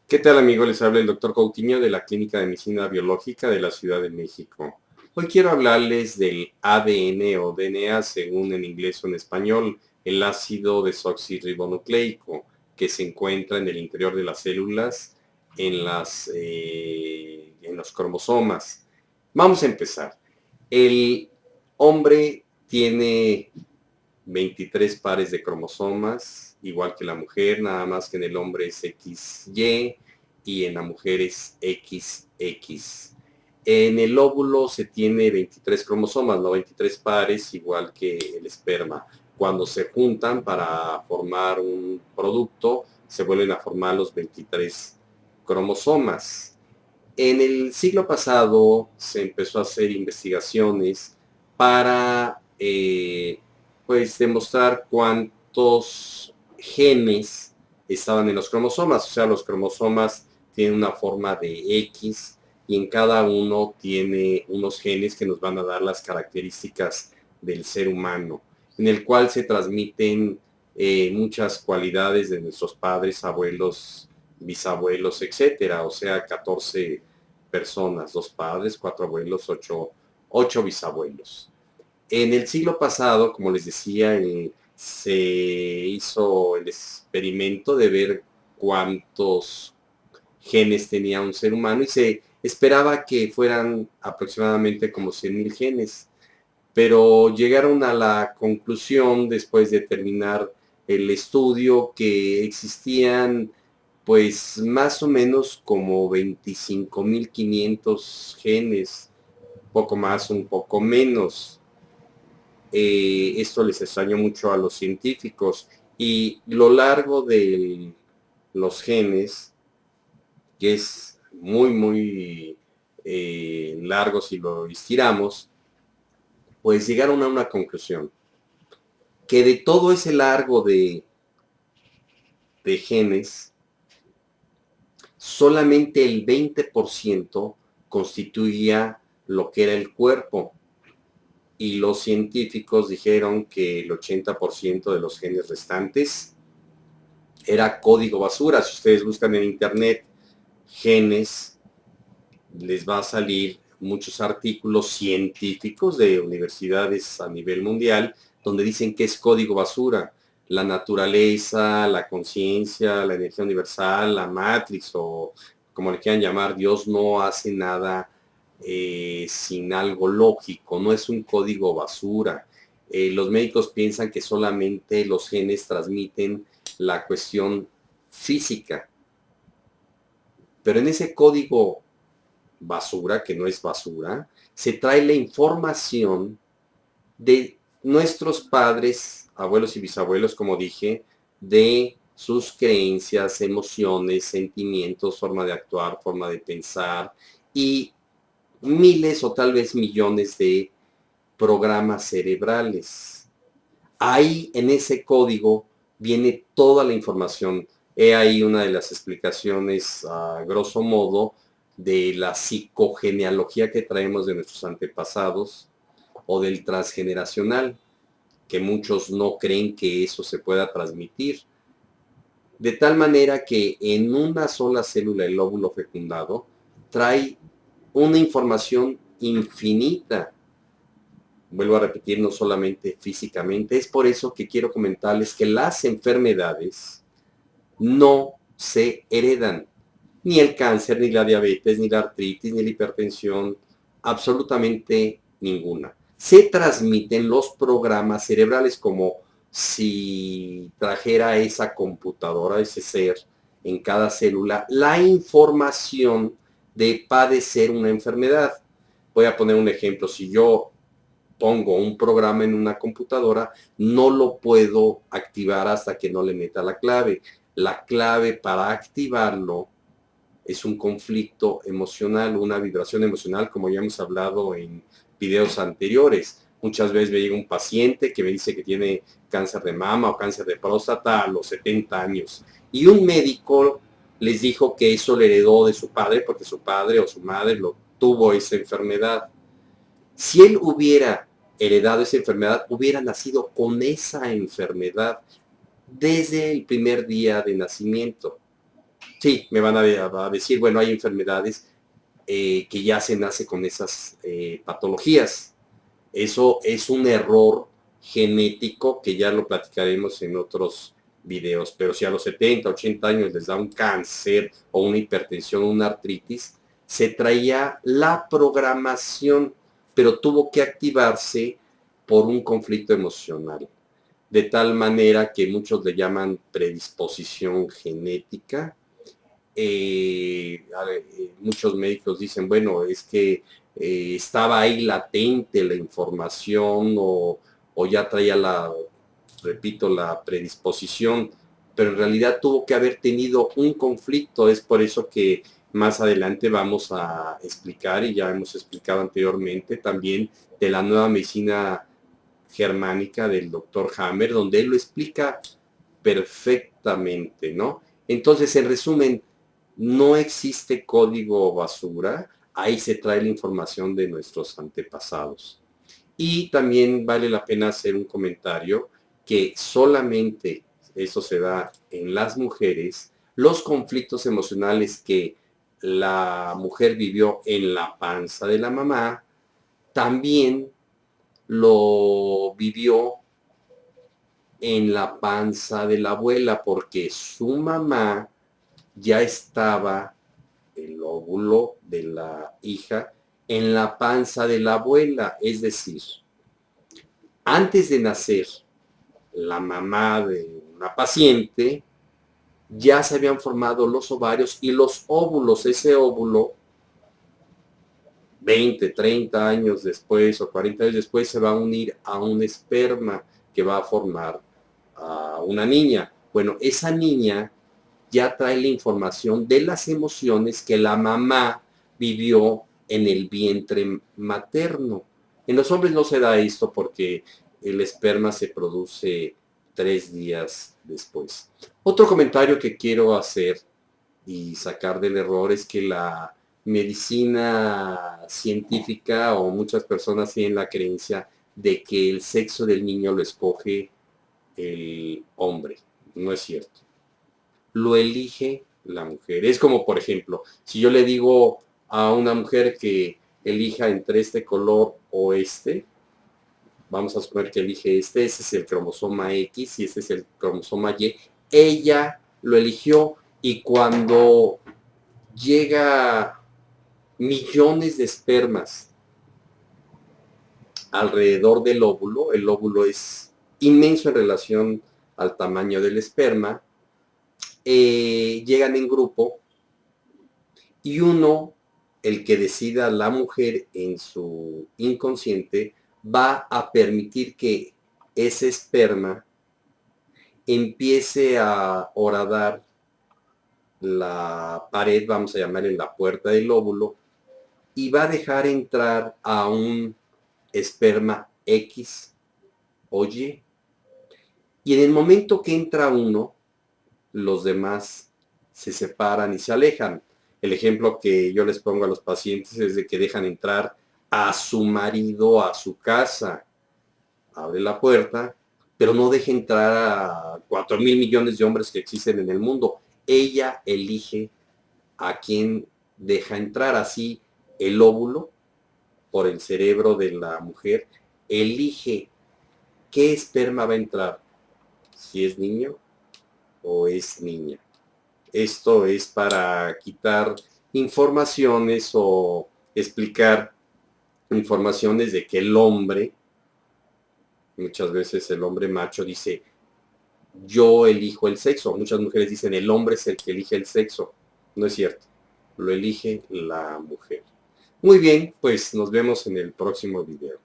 ¿Qué tal, amigo? Les habla el doctor Coutinho de la Clínica de Medicina Biológica de la Ciudad de México. Hoy quiero hablarles del ADN o DNA, según en inglés o en español, el ácido desoxirribonucleico, que se encuentra en el interior de las células, en los cromosomas. Vamos a empezar. El hombre tiene 23 pares de cromosomas, igual que la mujer, nada más que en el hombre es XY y en la mujer es XX. En el óvulo se tiene 23 cromosomas, no 23 pares, igual que el esperma. Cuando se juntan para formar un producto, se vuelven a formar los 23 cromosomas. En el siglo pasado se empezó a hacer investigaciones para pues demostrar cuántos genes estaban en los cromosomas. O sea, los cromosomas tienen una forma de X y en cada uno tiene unos genes que nos van a dar las características del ser humano, en el cual se transmiten muchas cualidades de nuestros padres, abuelos, bisabuelos, etcétera. O sea, 14 personas, 2 padres, 4 abuelos, 8 bisabuelos. En el siglo pasado, como les decía, se hizo el experimento de ver cuántos genes tenía un ser humano y se esperaba que fueran aproximadamente como 100,000 genes, pero llegaron a la conclusión después de terminar el estudio que existían pues más o menos como 25,500 genes, poco más, un poco menos. Esto les extrañó mucho a los científicos y lo largo de los genes, que es muy largo si lo estiramos, pues llegaron a una conclusión, que de todo ese largo de genes, solamente el 20% constituía lo que era el cuerpo. Y los científicos dijeron que el 80% de los genes restantes era código basura. Si ustedes buscan en internet genes, les va a salir muchos artículos científicos de universidades a nivel mundial donde dicen que es código basura. La naturaleza, la conciencia, la energía universal, la Matrix o como le quieran llamar, Dios no hace nada sin algo lógico, no es un código basura. Los médicos piensan que solamente los genes transmiten la cuestión física, pero en ese código basura, que no es basura, se trae la información de nuestros padres, abuelos y bisabuelos, como dije, de sus creencias, emociones, sentimientos, forma de actuar, forma de pensar y miles o tal vez millones de programas cerebrales. Ahí en ese código viene toda la información. He ahí una de las explicaciones, a grosso modo, de la psicogenealogía que traemos de nuestros antepasados o del transgeneracional, que muchos no creen que eso se pueda transmitir. De tal manera que en una sola célula, el óvulo fecundado, trae una información infinita. Vuelvo a repetir, no solamente físicamente. Es por eso que quiero comentarles que las enfermedades no se heredan. Ni el cáncer, ni la diabetes, ni la artritis, ni la hipertensión, absolutamente ninguna. Se transmiten los programas cerebrales como si trajera esa computadora, ese ser, en cada célula, la información de padecer una enfermedad. Voy a poner un ejemplo. Si yo pongo un programa en una computadora, no lo puedo activar hasta que no le meta la clave. La clave para activarlo es un conflicto emocional, una vibración emocional, como ya hemos hablado en videos anteriores. Muchas veces me llega un paciente que me dice que tiene cáncer de mama o cáncer de próstata a los 70 años y un médico les dijo que eso le heredó de su padre porque su padre o su madre lo tuvo esa enfermedad. Si él hubiera heredado esa enfermedad, hubiera nacido con esa enfermedad desde el primer día de nacimiento. Sí, me van a decir, bueno, hay enfermedades que ya se nace con esas patologías. Eso es un error genético que ya lo platicaremos en otros videos, pero si a los 70, 80 años les da un cáncer o una hipertensión o una artritis, se traía la programación, pero tuvo que activarse por un conflicto emocional, de tal manera que muchos le llaman predisposición genética. Muchos médicos dicen, bueno, es que estaba ahí latente la información o ya traía repito, la predisposición, pero en realidad tuvo que haber tenido un conflicto. Es por eso que más adelante vamos a explicar, y ya hemos explicado anteriormente también, de la nueva medicina germánica del doctor Hammer, donde él lo explica perfectamente, ¿no? Entonces, en resumen, no existe código basura, ahí se trae la información de nuestros antepasados. Y también vale la pena hacer un comentario que solamente eso se da en las mujeres, los conflictos emocionales que la mujer vivió en la panza de la mamá, también lo vivió en la panza de la abuela, porque su mamá ya estaba el óvulo de la hija en la panza de la abuela, es decir, antes de nacer la mamá de una paciente, ya se habían formado los ovarios y los óvulos. Ese óvulo, 20, 30 años después o 40 años después, se va a unir a un esperma que va a formar a una niña. Bueno, esa niña ya trae la información de las emociones que la mamá vivió en el vientre materno. En los hombres no se da esto porque el esperma se produce 3 días después. Otro comentario que quiero hacer y sacar del error es que la medicina científica o muchas personas tienen la creencia de que el sexo del niño lo escoge el hombre. No es cierto, lo elige la mujer. Es como, por ejemplo, si yo le digo a una mujer que elija entre este color o este, vamos a suponer que elige este es el cromosoma X y este es el cromosoma Y, ella lo eligió, y cuando llega millones de espermas alrededor del óvulo, el óvulo es inmenso en relación al tamaño del esperma, llegan en grupo y uno, el que decida la mujer en su inconsciente, va a permitir que ese esperma empiece a horadar la pared, vamos a llamarle la puerta del óvulo, y va a dejar entrar a un esperma X o Y. Y en el momento que entra uno, los demás se separan y se alejan. El ejemplo que yo les pongo a los pacientes es de que dejan entrar a su marido a su casa. Abre la puerta, pero no deja entrar a 4.000 millones de hombres que existen en el mundo. Ella elige a quién deja entrar. Así, el óvulo, por el cerebro de la mujer, elige qué esperma va a entrar, si es niño o es niña. Esto es para quitar informaciones o explicar informaciones de que el hombre, muchas veces el hombre macho dice, yo elijo el sexo. Muchas mujeres dicen, el hombre es el que elige el sexo. No es cierto, lo elige la mujer. Muy bien, pues nos vemos en el próximo video.